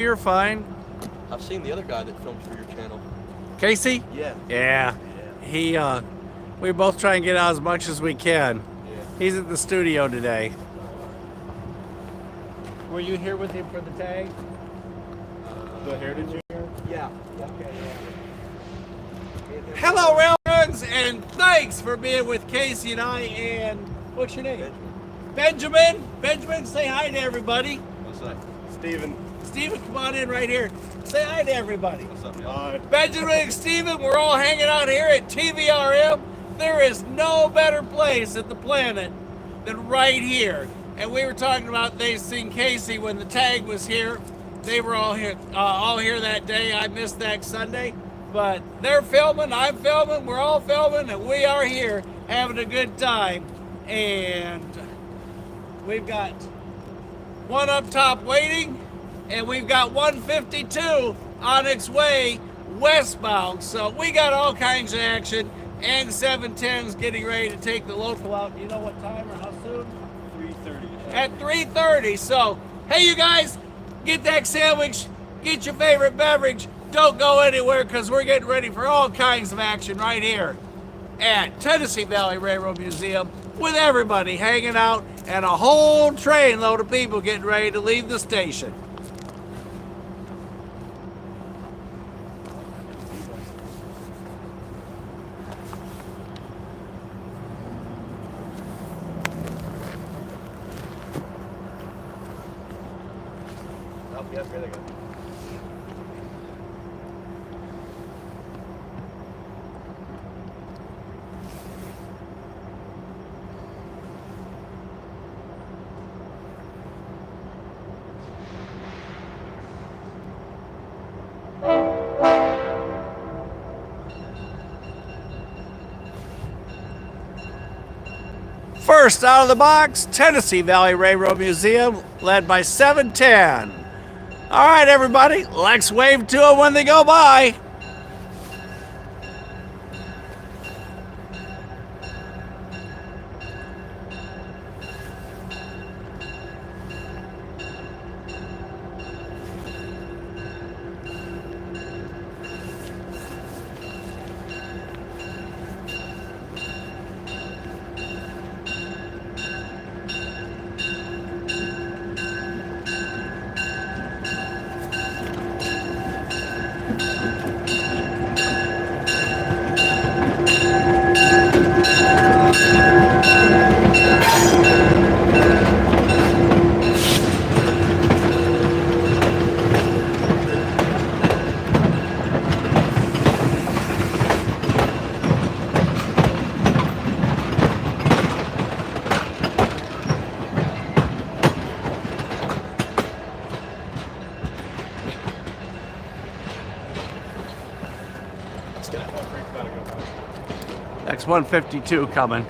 You're fine. I've seen the other guy that films for your channel. Casey? Yeah. Yeah. He, we both try and get out as much as we can. Yeah. He's at the studio today. Were you here with him for the tag? The Heritage Year? Yeah. Okay. Hello, Railroads, and thanks for being with Casey and I. And what's your name? Benjamin. Benjamin, say hi to everybody. What's that? Steven. Steven, come on in right here. Say hi to everybody. What's up, Hi. Benjamin and Steven, we're all hanging out here at TVRM. There is no better place at the planet than right here. And we were talking about they seen Casey when the tag was here. They were all here that day. I missed that Sunday. But they're filming, I'm filming, we're all filming, and we are here having a good time. And we've got one up top waiting, and we've got 152 on its way westbound. So we got all kinds of action, and 710's getting ready to take the local out. You know what time or how soon? 3:30. At 3:30. So, hey, you guys, get that sandwich, get your favorite beverage. Don't go anywhere because we're getting ready for all kinds of action right here at Tennessee Valley Railroad Museum with everybody hanging out and a whole train load of people getting ready to leave the station. Oh, yeah, here they go. First out of the box, Tennessee Valley Railroad Museum, led by 710. All right, everybody, let's wave to them when they go by. Next 152 coming.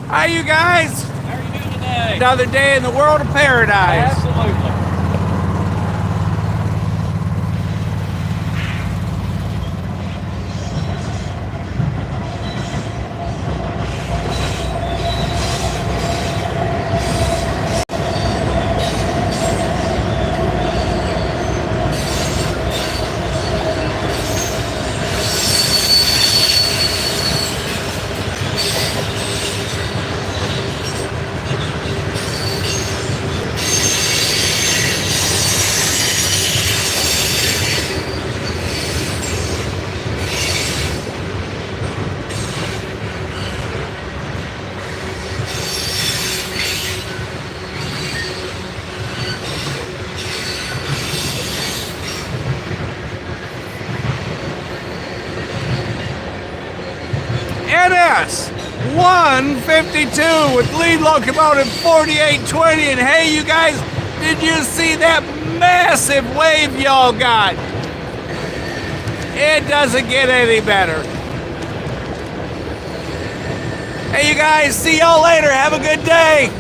Hi, you guys. How are you doing today? Another day in the world of paradise. Absolutely. Express 152 with lead locomotive 4820. And hey, you guys, did you see that massive wave y'all got? It doesn't get any better. Hey, you guys, see y'all later. Have a good day.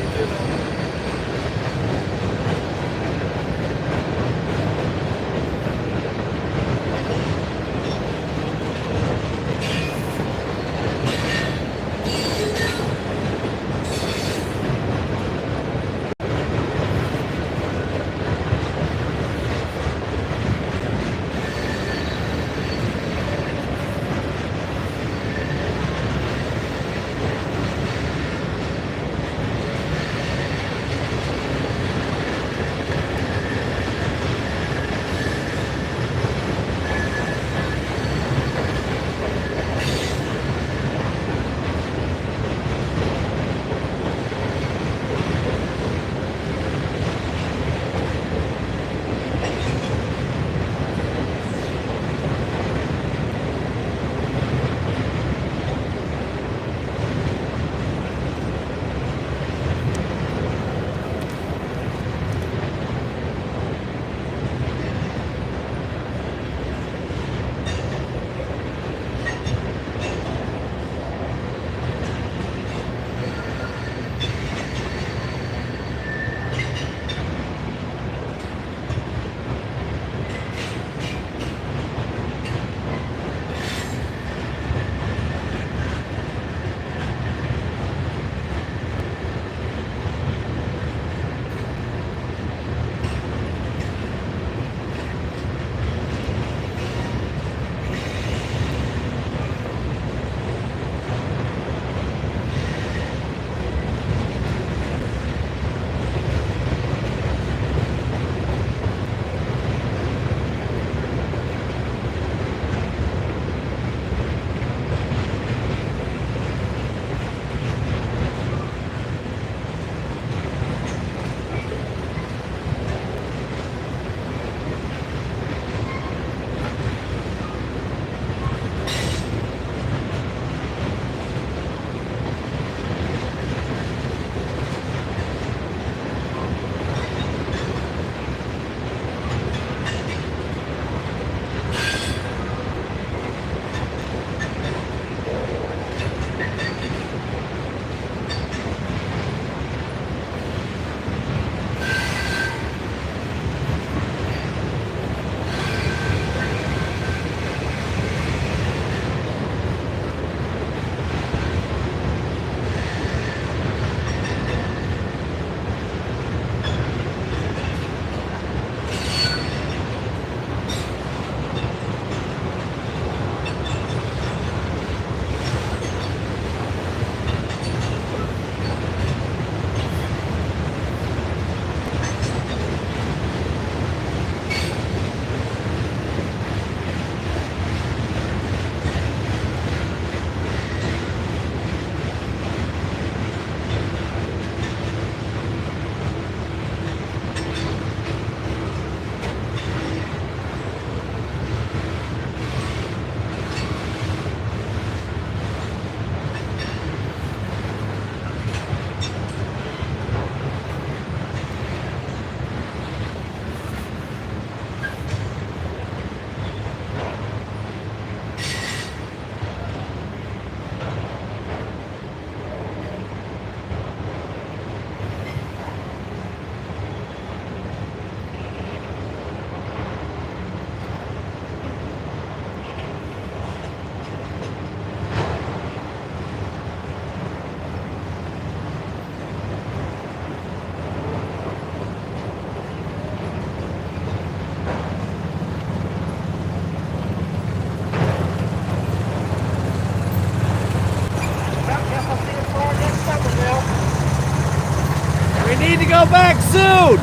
Need to go back soon.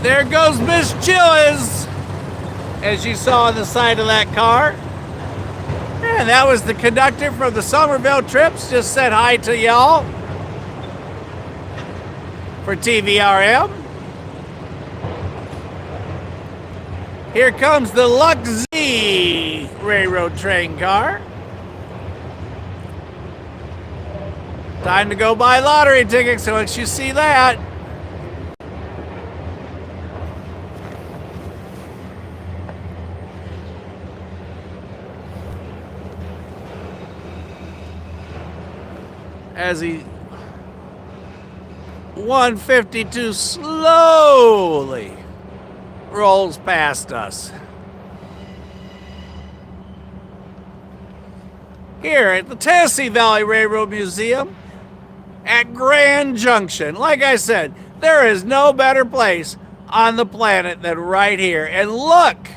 There goes Miss Chillis, as you saw on the side of that car. And that was the conductor from the Somerville trips. Just said hi to y'all for TVRM. Here comes the Luck Z. railroad train car. Time to go buy lottery tickets, so once you see that. As he 152 slowly rolls past us. Here at the Tennessee Valley Railroad Museum at Grand Junction. Like I said, there is no better place on the planet than right here. And look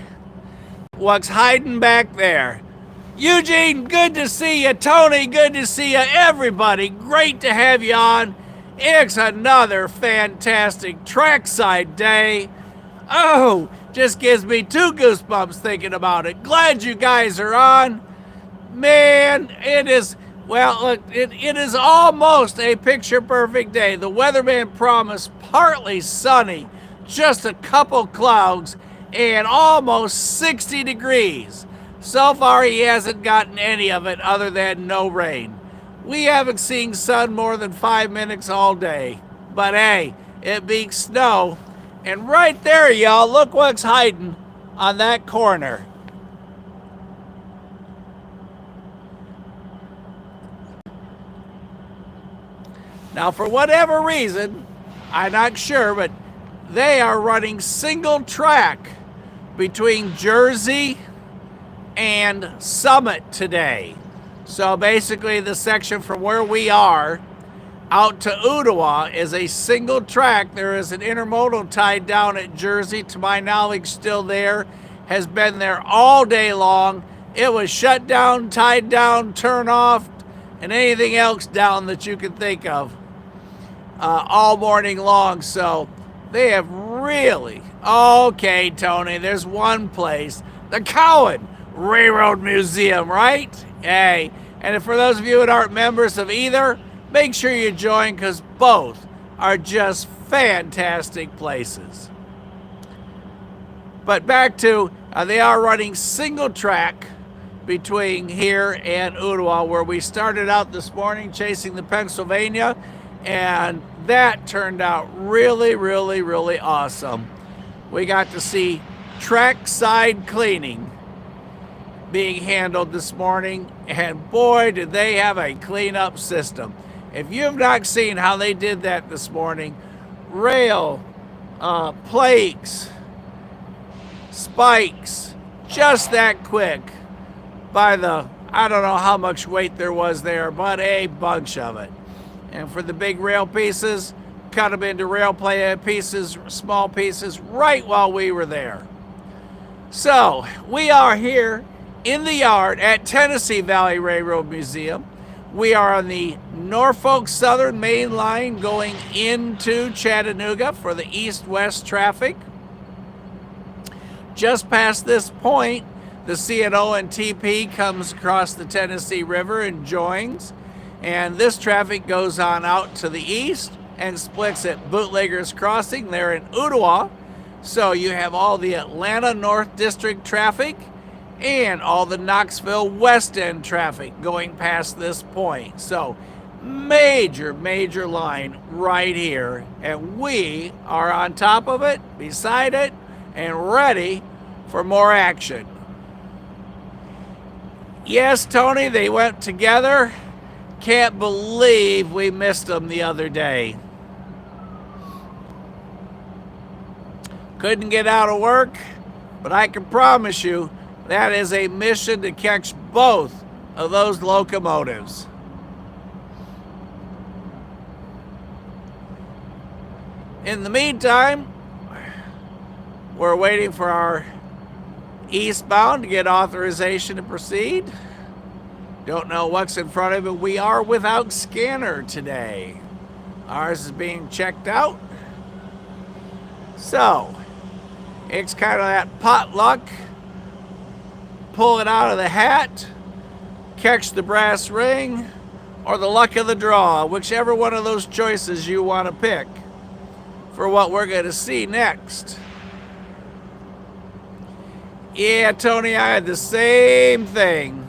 what's hiding back there. Eugene, good to see you. Tony, good to see you. Everybody, great to have you on. It's another fantastic Trackside day. Oh, just gives me 2 goosebumps thinking about it. Glad you guys are on. Man, it is, well, look, it is almost a picture-perfect day. The weatherman promised partly sunny, just a couple clouds, and almost 60 degrees. So far, he hasn't gotten any of it other than no rain. We haven't seen sun more than 5 minutes all day. But hey, it beats snow. And right there, y'all, look what's hiding on that corner. Now, for whatever reason, I'm not sure, but they are running single track between Jersey and Summit today. So basically the section from where we are out to Ottawa is a single track. There is an intermodal tied down at Jersey, to my knowledge still there, has been there all day long. It was shut down, tied down, turned off, and anything else down that you can think of all morning long. So they have really, okay, Tony, there's one place, the Cowan Railroad Museum, right? Hey, and for those of you that aren't members of either, make sure you join, because both are just fantastic places. But back to, they are running single track between here and Ottawa, where we started out this morning chasing the Pennsylvania, and that turned out really, really, really awesome. We got to see trackside cleaning being handled this morning, and boy, did they have a cleanup system. If you have not seen how they did that this morning, rail, plates, spikes, just that quick, by the, I don't know how much weight there was there, but a bunch of it. And for the big rail pieces, cut them into rail pieces, small pieces, right while we were there. So we are here in the yard at Tennessee Valley Railroad Museum. We are on the Norfolk Southern main line going into Chattanooga for the east-west traffic. Just past this point, the C&O and TP comes across the Tennessee River and joins. And this traffic goes on out to the east and splits at Bootleggers Crossing there in Ottawa. So you have all the Atlanta North District traffic and all the Knoxville West End traffic going past this point. So major, major line right here. And we are on top of it, beside it, and ready for more action. Yes, Tony, they went together. Can't believe we missed them the other day. Couldn't get out of work, but I can promise you that is a mission to catch both of those locomotives. In the meantime, we're waiting for our eastbound to get authorization to proceed. Don't know what's in front of it. We are without scanner today. Ours is being checked out. So, it's kind of that potluck. Pull it out of the hat, catch the brass ring, or the luck of the draw, whichever one of those choices you want to pick for what we're going to see next. Yeah, Tony, I had the same thing.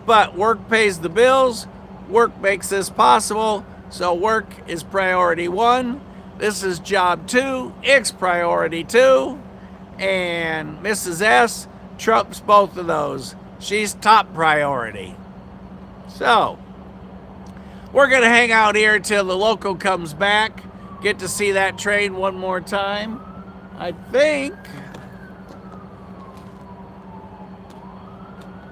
But work pays the bills. Work makes this possible. So work is priority one. This is job two. It's priority two. And Mrs. S trumps both of those. She's top priority. So we're going to hang out here till the local comes back. Get to see that train one more time. I think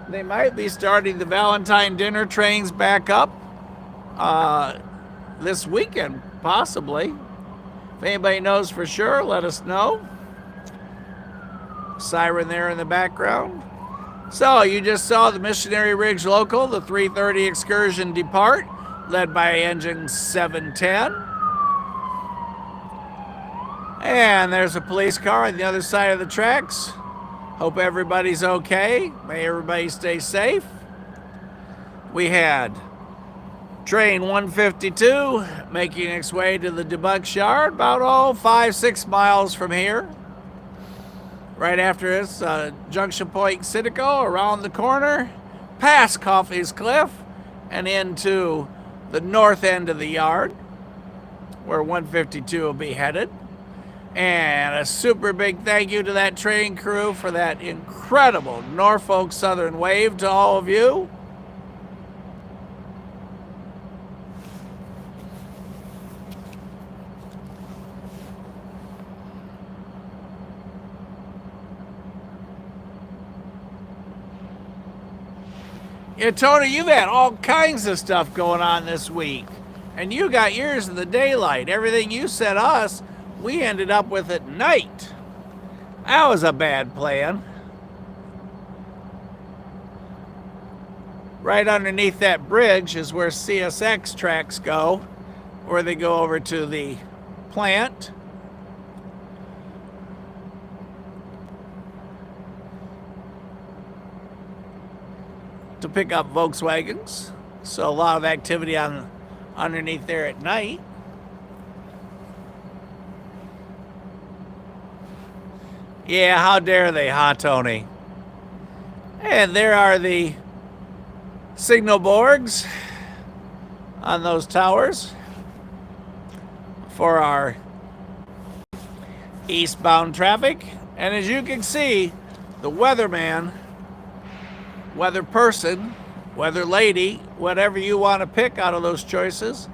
they might be starting the Valentine dinner trains back up this weekend, possibly. If anybody knows for sure, let us know. Siren there in the background. So you just saw the Missionary Ridge Local, the 3:30 excursion depart, led by engine 710. And there's a police car on the other side of the tracks. Hope everybody's okay. May everybody stay safe. We had train 152 making its way to the debug yard about 5-6 miles from here. Right after this, Junction Point Citico around the corner, past Coffey's Cliff, and into the north end of the yard, where 152 will be headed. And a super big thank you to that train crew for that incredible Norfolk Southern wave to all of you. Yeah, Tony, you've had all kinds of stuff going on this week. And you got yours in the daylight. Everything you sent us, we ended up with at night. That was a bad plan. Right underneath that bridge is where CSX tracks go, where they go over to the plant. To pick up Volkswagens. So a lot of activity on underneath there at night. Yeah, how dare they, huh, Tony? And there are the signal boards on those towers for our eastbound traffic. And as you can see, the weatherman, weather person, weather lady, whatever you want to pick out of those choices,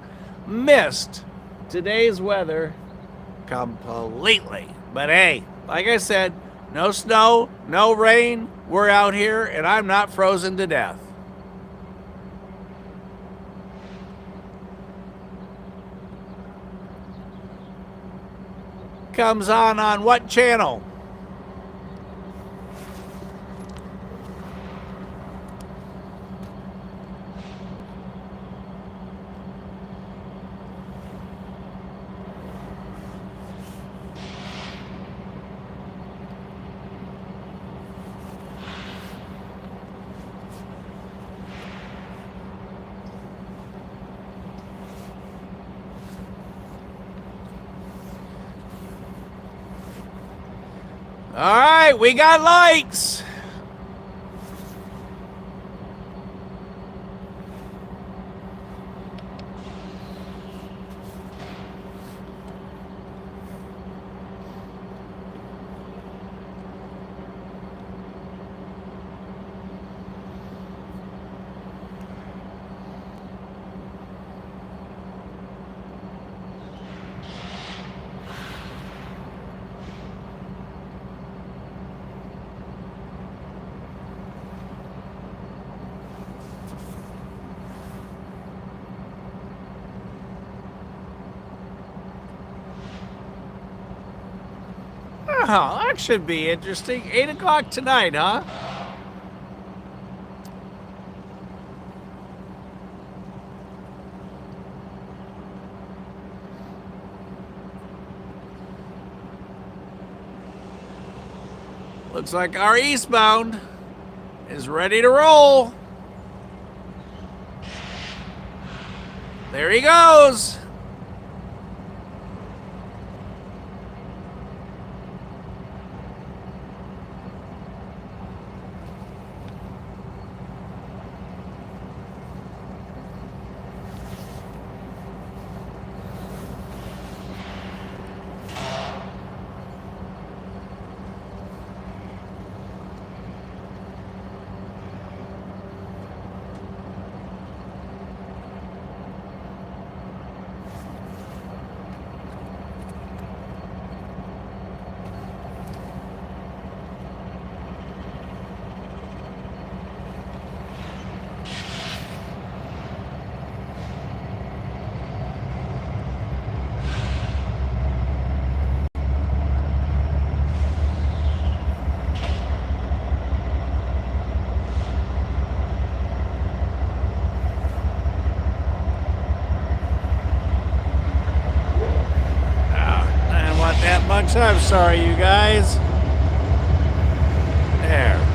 missed today's weather completely. But hey, like I said, no snow, no rain. We're out here and I'm not frozen to death. Comes on what channel? All right, we got lights. Oh, that should be interesting. 8 o'clock tonight, huh? Looks like our eastbound is ready to roll. There he goes. much. I'm sorry, you guys. There.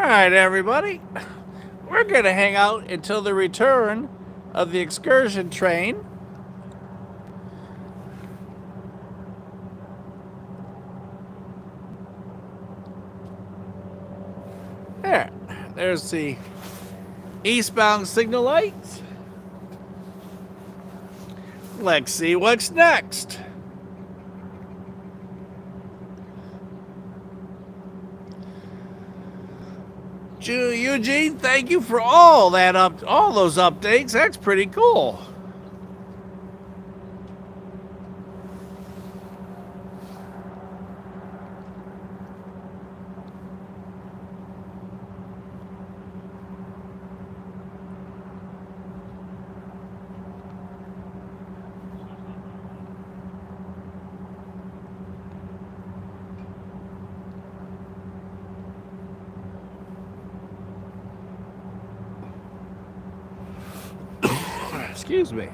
Alright, everybody. We're going to hang out until the return of the excursion train. There's the eastbound signal lights. Let's see what's next. Eugene, thank you for all those updates. That's pretty cool. Excuse me.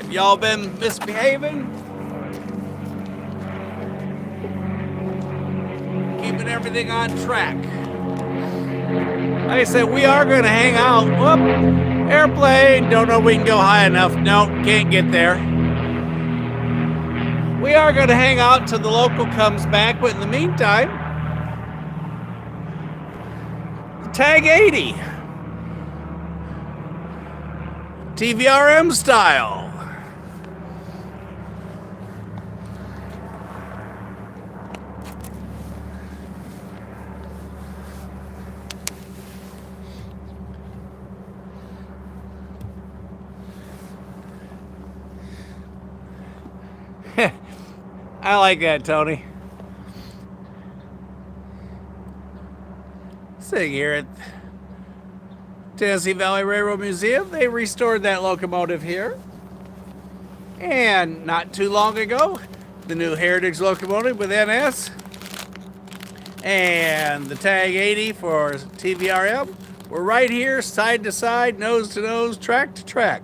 Have y'all been misbehaving? Keeping everything on track. Like I said, we are going to hang out. Whoop, airplane. Don't know if we can go high enough. No, can't get there. We are going to hang out till the local comes back, but in the meantime, Tag 80. TVRM style. I like that, Tony. Sitting here at Tennessee Valley Railroad Museum, they restored that locomotive here. And not too long ago, the new Heritage locomotive with NS and the Tag 80 for TVRM were right here, side to side, nose to nose, track to track.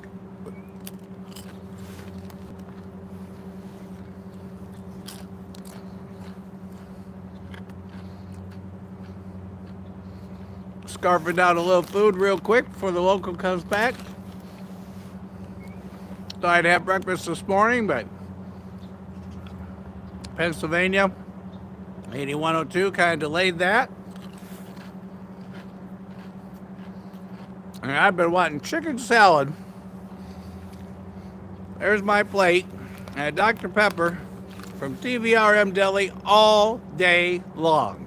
Scarfing down a little food real quick before the local comes back. Thought I'd have breakfast this morning, but Pennsylvania 8102 kind of delayed that. And I've been wanting chicken salad. There's my plate and Dr. Pepper from TVRM Deli all day long.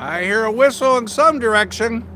I hear a whistle in some direction.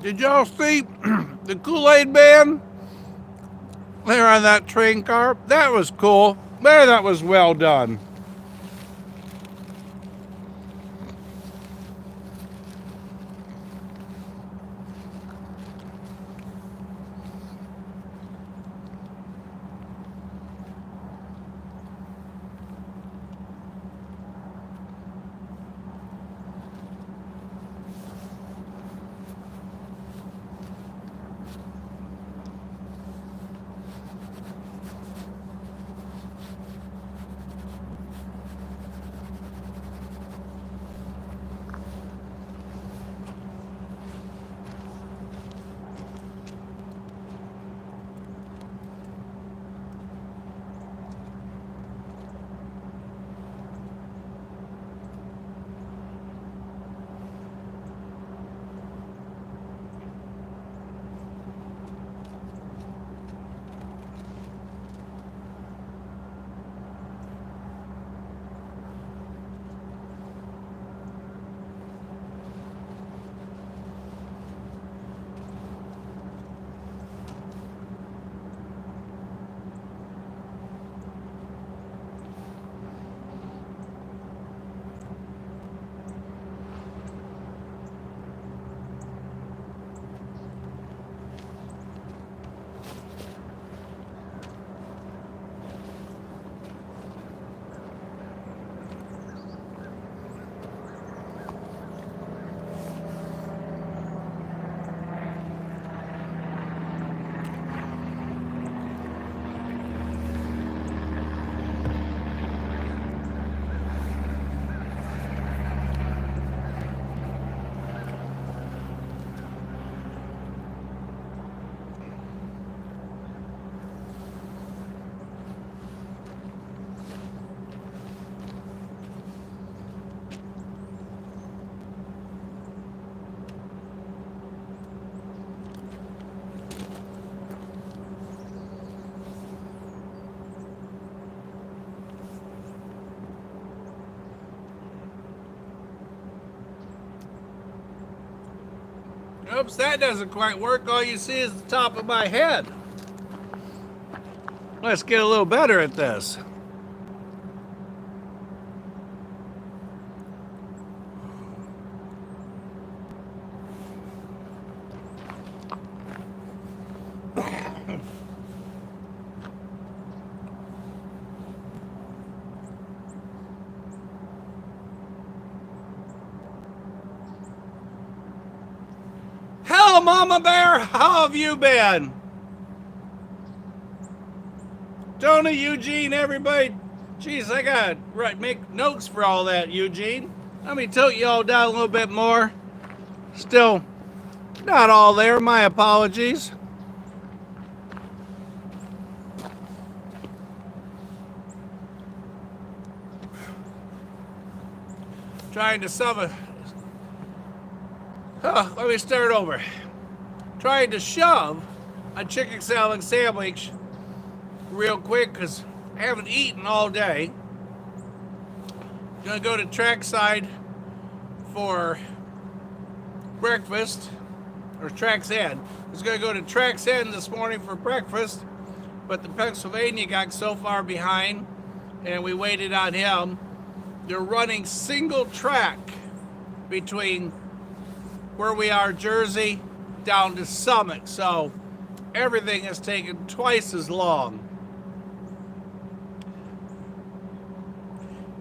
Did y'all see the Kool-Aid man there on that train car? That was cool. Man, that was well done. Oops, that doesn't quite work. All you see is the top of my head. Let's get a little better at this. Hello, Mama Bear. How have you been? Tony, Eugene, everybody. Jeez, I gotta make notes for all that, Eugene. Let me tilt you all down a little bit more. Still not all there. My apologies. Trying to summon. Let me start over. Trying to shove a chicken salad sandwich real quick because I haven't eaten all day. Gonna go to Trackside for breakfast, or Trackside. I was gonna go to Trackside this morning for breakfast, but the Pennsylvania got so far behind and we waited on him. They're running single track between where we are, Jersey, down to Summit, so everything has taken twice as long.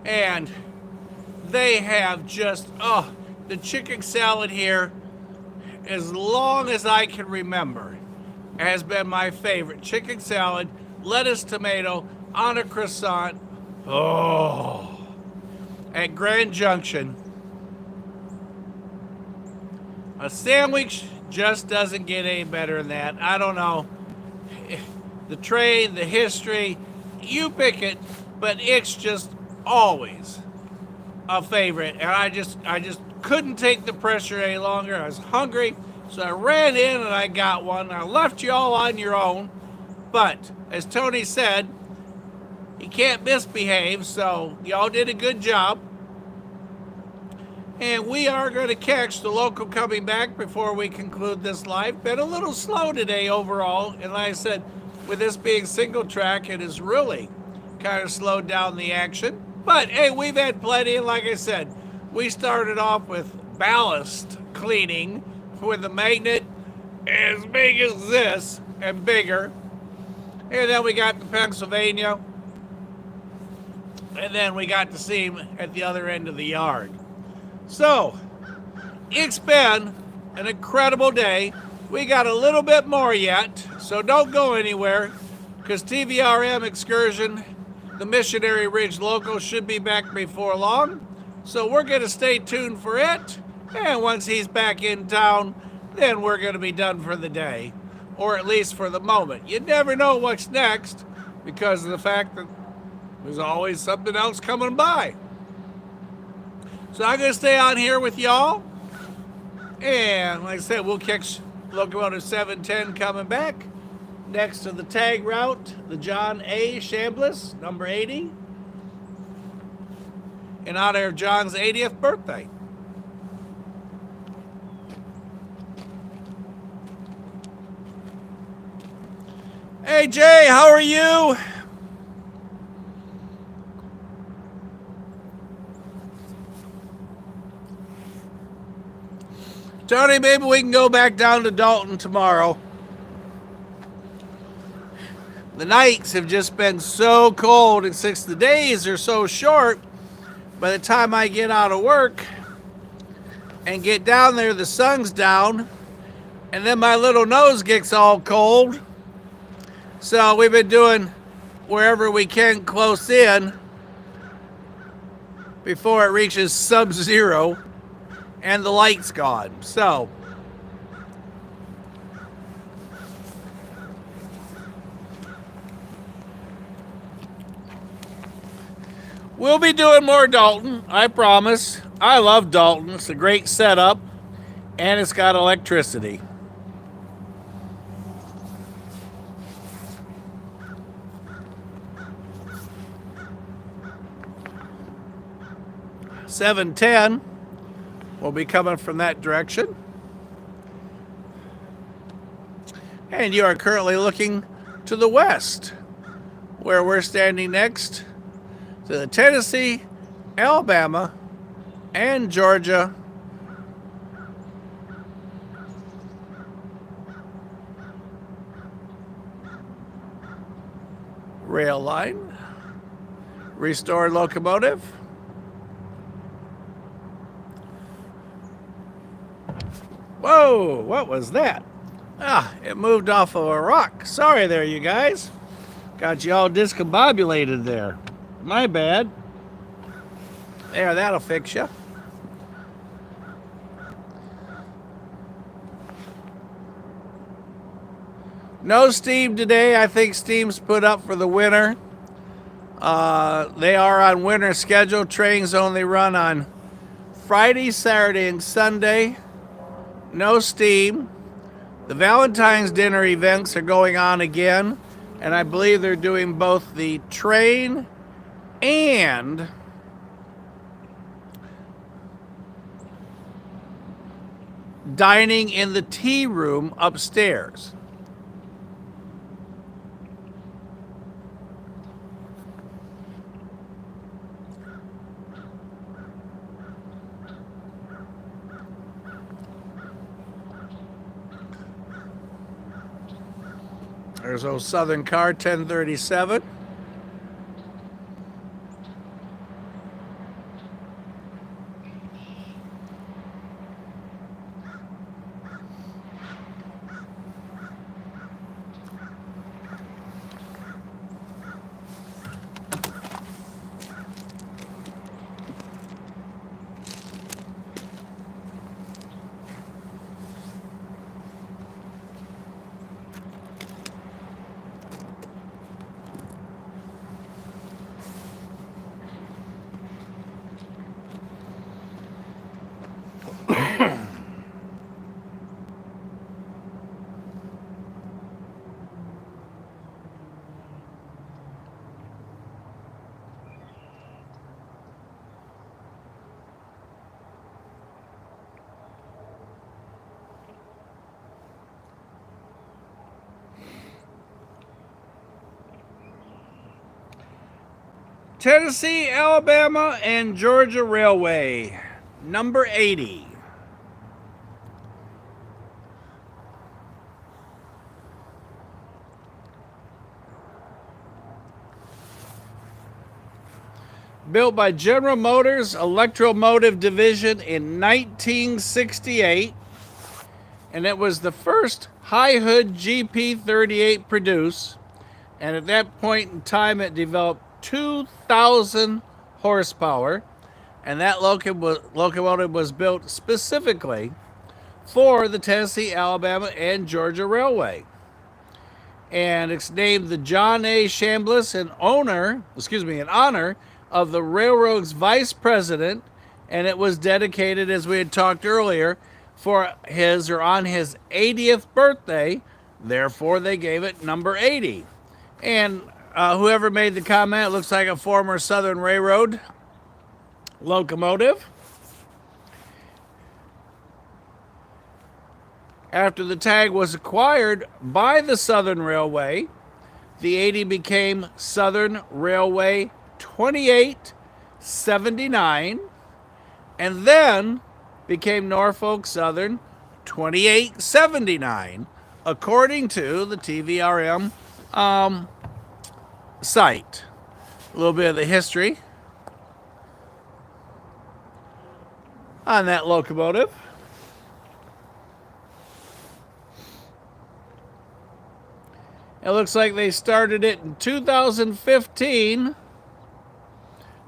And they have just, the chicken salad here, as long as I can remember, has been my favorite. Chicken salad, lettuce, tomato, on a croissant, at Grand Junction. A sandwich just doesn't get any better than that. I don't know. The trade, the history, you pick it, but it's just always a favorite. And I just couldn't take the pressure any longer. I was hungry, so I ran in and I got one. I left you all on your own. But as Tony said, you can't misbehave, so y'all did a good job. And we are going to catch the local coming back before we conclude this live. Been a little slow today overall. And like I said, with this being single track, it has really kind of slowed down the action. But hey, we've had plenty. And like I said, we started off with ballast cleaning with a magnet as big as this and bigger. And then we got to Pennsylvania. And then we got to see him at the other end of the yard. So, it's been an incredible day. We got a little bit more yet, so don't go anywhere, because TVRM excursion, the Missionary Ridge Local, should be back before long. So we're going to stay tuned for it, and once he's back in town, then we're going to be done for the day, or at least for the moment. You never know what's next, because of the fact that there's always something else coming by. So I'm going to stay on here with y'all. And like I said, we'll catch locomotive 710 coming back next to the tag route, the John A. Chambliss, number 80, in honor of John's 80th birthday. Hey, Jay, how are you? Tony, maybe we can go back down to Dalton tomorrow. The nights have just been so cold, and since the days are so short, by the time I get out of work and get down there, the sun's down, and then my little nose gets all cold. So we've been doing wherever we can close in before it reaches sub-zero. And the light's gone. So we'll be doing more Dalton, I promise. I love Dalton. It's a great setup, and it's got electricity. $7.10 will be coming from that direction. And you are currently looking to the west, where we're standing next to the Tennessee, Alabama, and Georgia rail line. Restored locomotive. Whoa, what was that? Ah, it moved off of a rock. Sorry there, you guys. Got you all discombobulated there. My bad. There, that'll fix you. No steam today. I think steam's put up for the winter. They are on winter schedule. Trains only run on Friday, Saturday, and Sunday. No steam. The Valentine's dinner events are going on again, and I believe they're doing both the train and dining in the tea room upstairs. There's old Southern car 1037. Tennessee, Alabama, and Georgia Railway, number 80. Built by General Motors Electromotive Division in 1968, and it was the first high hood GP38 produced, and at that point in time it developed 2,000 horsepower, and that locomotive was built specifically for the Tennessee, Alabama, and Georgia Railway. And it's named the John A. Chambliss in honor of the railroad's vice president, and it was dedicated, as we had talked earlier, for his or on his 80th birthday. Therefore, they gave it number 80. And whoever made the comment, it looks like a former Southern Railroad locomotive. After the tag was acquired by the Southern Railway, the 80 became Southern Railway 2879, and then became Norfolk Southern 2879, according to the TVRM site. A little bit of the history on that locomotive. It looks like they started it in 2015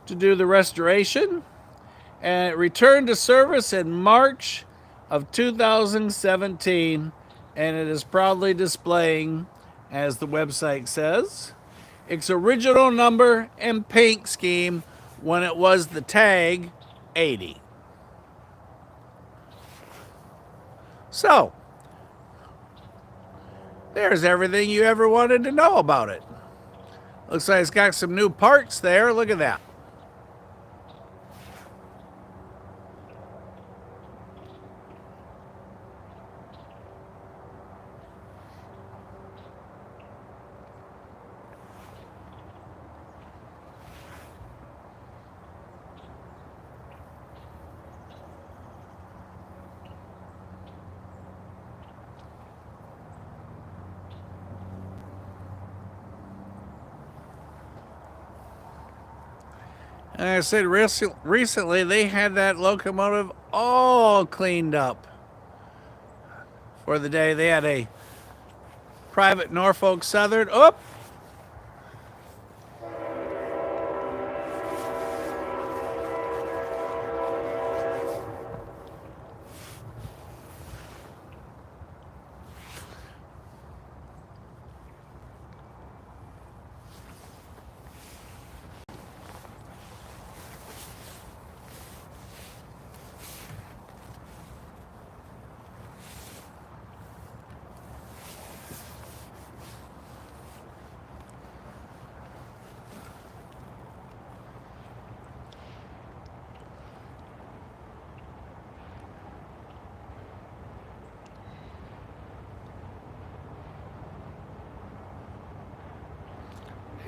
to do the restoration, and it returned to service in March of 2017, and it is proudly displaying, as the website says, its original number and paint scheme when it was the tag 80. So, there's everything you ever wanted to know about it. Looks like it's got some new parts there. Look at that. And I said recently they had that locomotive all cleaned up for the day. They had a private Norfolk Southern. Oh!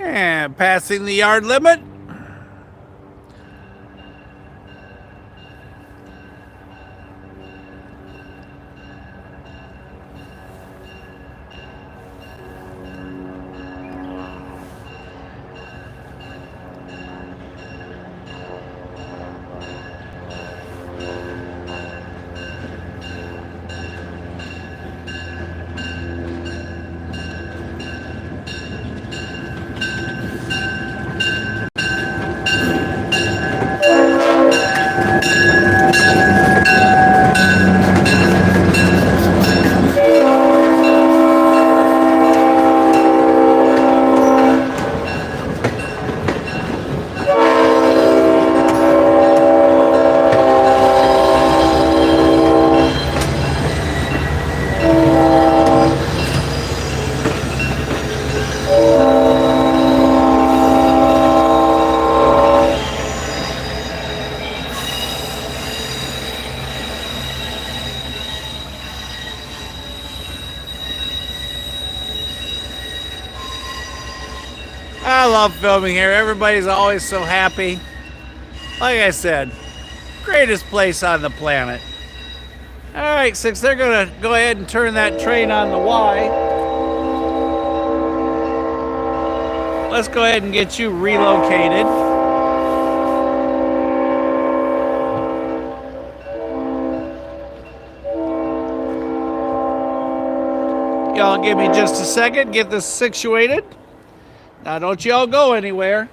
And passing the yard limit. I love filming here. Everybody's always so happy. Like I said, greatest place on the planet. All right, since they're gonna go ahead and turn that train on the Y, let's go ahead and get you relocated. Y'all give me just a second, get this situated. Now don't y'all go anywhere.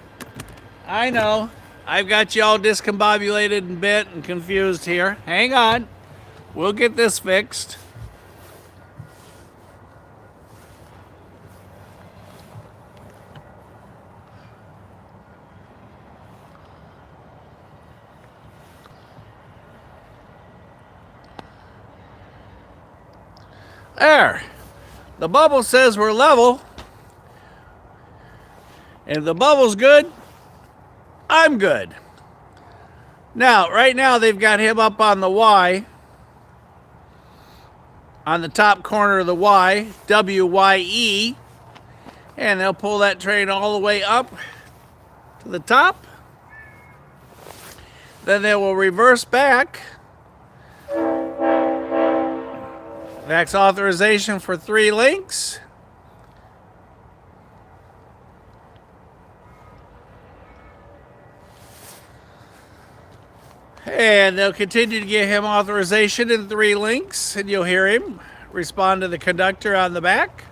I know, I've got y'all discombobulated and bent and confused here. Hang on, we'll get this fixed. There. The bubble says we're level. And if the bubble's good, I'm good. Now, right now they've got him up on the Y. On the top corner of the Y, W-Y-E. And they'll pull that train all the way up to the top. Then they will reverse back. Max authorization for 3 links. And they'll continue to give him authorization in 3 links, and you'll hear him respond to the conductor on the back.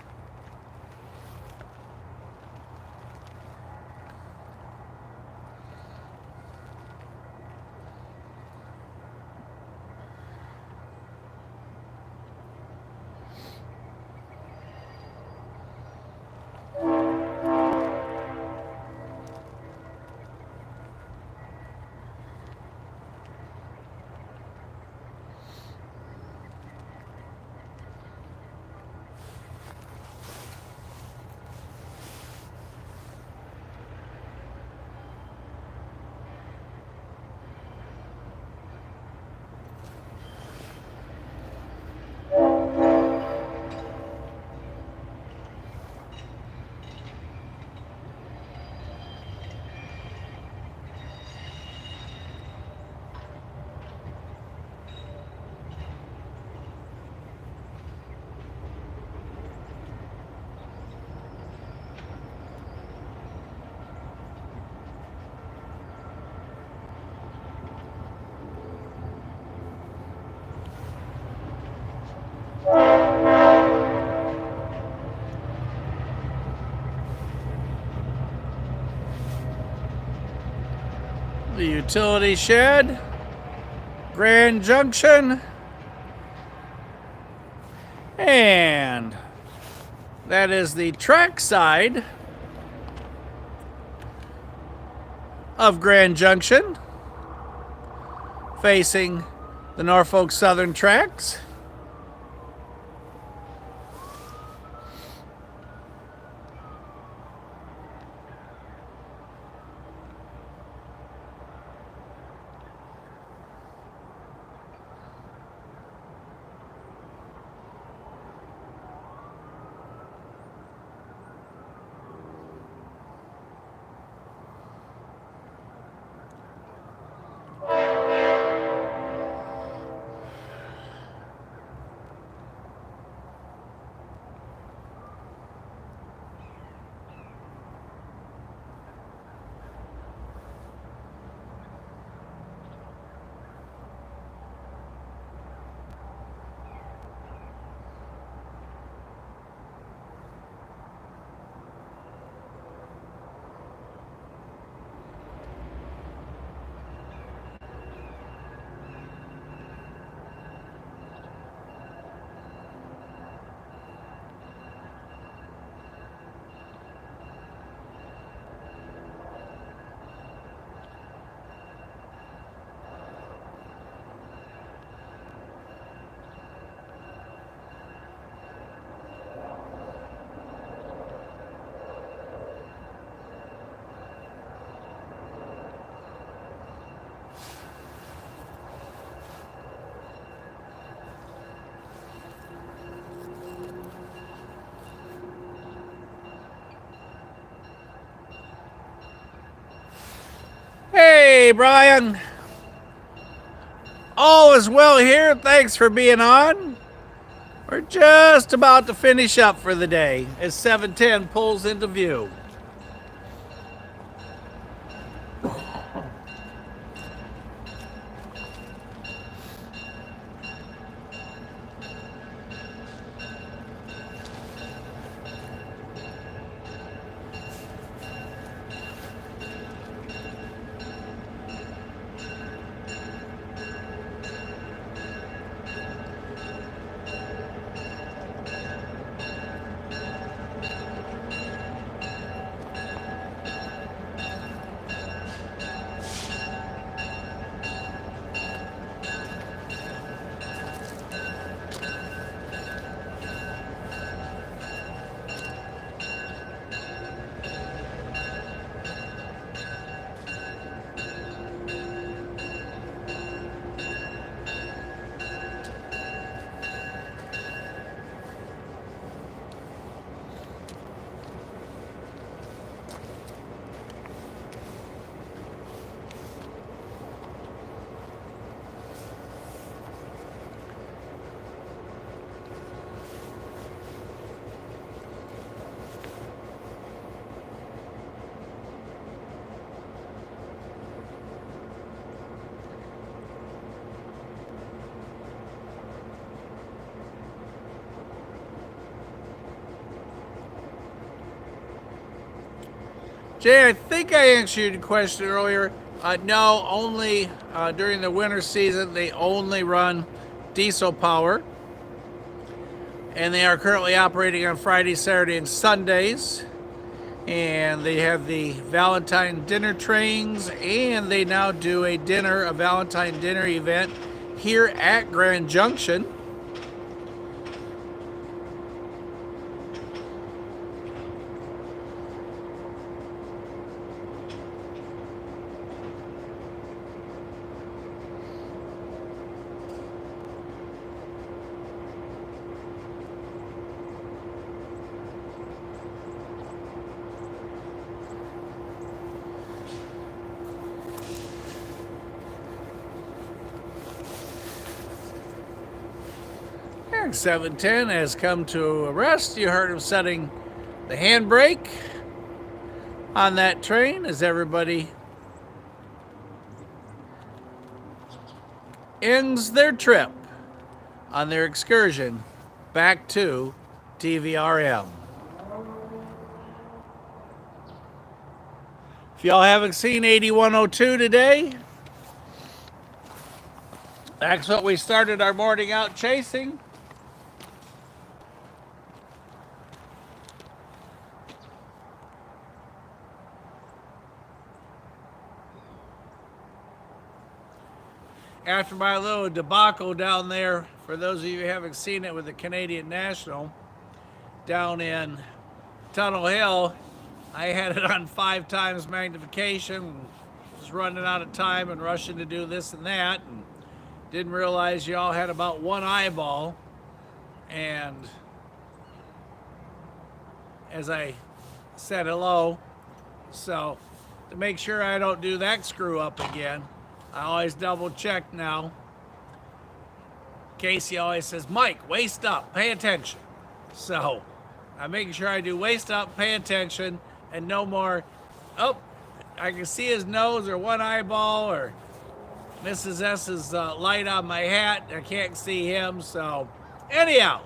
The utility shed, Grand Junction, and that is the trackside of Grand Junction, facing the Norfolk Southern tracks. Hey, Brian. All is well here. Thanks for being on. We're just about to finish up for the day as 710 pulls into view. Jay, I think I answered your question earlier. No, only during the winter season, they only run diesel power. And they are currently operating on Friday, Saturday, and Sundays. And they have the Valentine dinner trains, and they now do a Valentine dinner event here at Grand Junction. And 710 has come to a rest. You heard him setting the handbrake on that train as everybody ends their trip on their excursion back to TVRM. If y'all haven't seen 8102 today, that's what we started our morning out chasing. After my little debacle down there, for those of you who haven't seen it with the Canadian National, down in Tunnel Hill, I had it on 5 times magnification, was running out of time and rushing to do this and that, and didn't realize y'all had about one eyeball. And as I said hello, so to make sure I don't do that screw up again, I always double check now. Casey always says, Mike, waist up, pay attention. So I'm making sure I do waist up, pay attention, and no more, oh, I can see his nose or one eyeball or Mrs. S's light on my hat. I can't see him. So anyhow,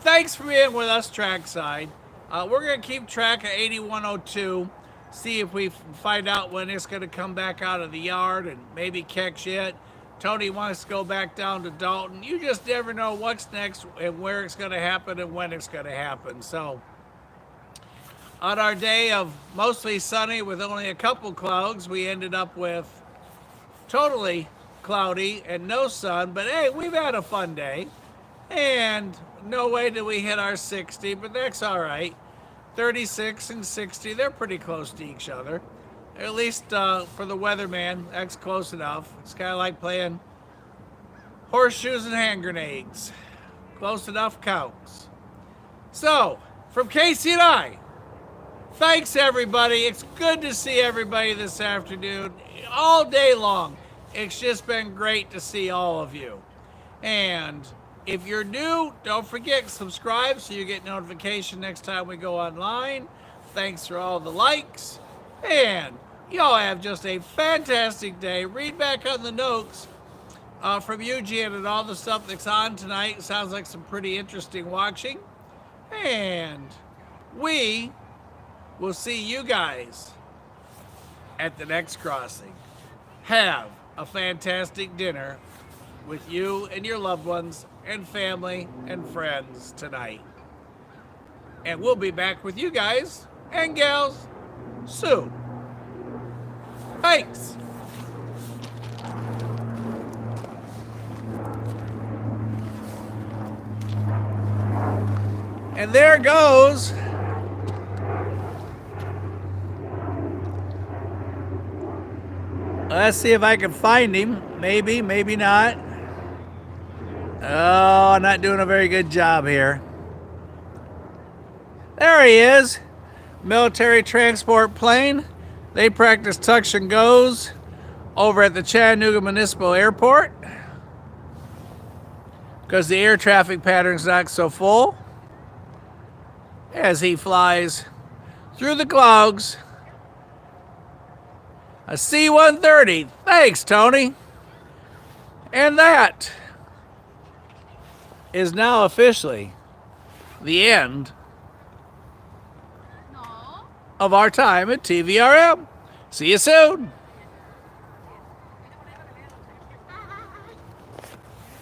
thanks for being with us, Trackside. We're going to keep track of 8102. See if we find out when it's going to come back out of the yard and maybe catch it. Tony wants to go back down to Dalton. You just never know what's next and where it's going to happen and when it's going to happen. So on our day of mostly sunny with only a couple clouds, we ended up with totally cloudy and no sun. But hey, we've had a fun day. And no way did we hit our 60, but that's all right. 36 and 60, they're pretty close to each other. At least for the weatherman, that's close enough. It's kind of like playing horseshoes and hand grenades. Close enough counts. So, from Casey and I, Thanks, everybody. It's good to see everybody this afternoon, all day long. It's just been great to see all of you. And if you're new, don't forget, subscribe so you get notification next time we go online. Thanks for all the likes. And y'all have just a fantastic day. Read back on the notes from Eugene and all the stuff that's on tonight. Sounds like some pretty interesting watching. And we will see you guys at the next crossing. Have a fantastic dinner with you and your loved ones and family and friends tonight. And we'll be back with you guys and gals soon. Thanks. And there goes let's see if I can find him. Maybe, maybe not. Oh, I'm not doing a very good job here. There he is. Military transport plane. They practice touch and goes over at the Chattanooga Municipal Airport because the air traffic pattern's not so full as he flies through the clouds. A C-130. Thanks, Tony. And that is now officially the end of our time at TVRM. See you soon.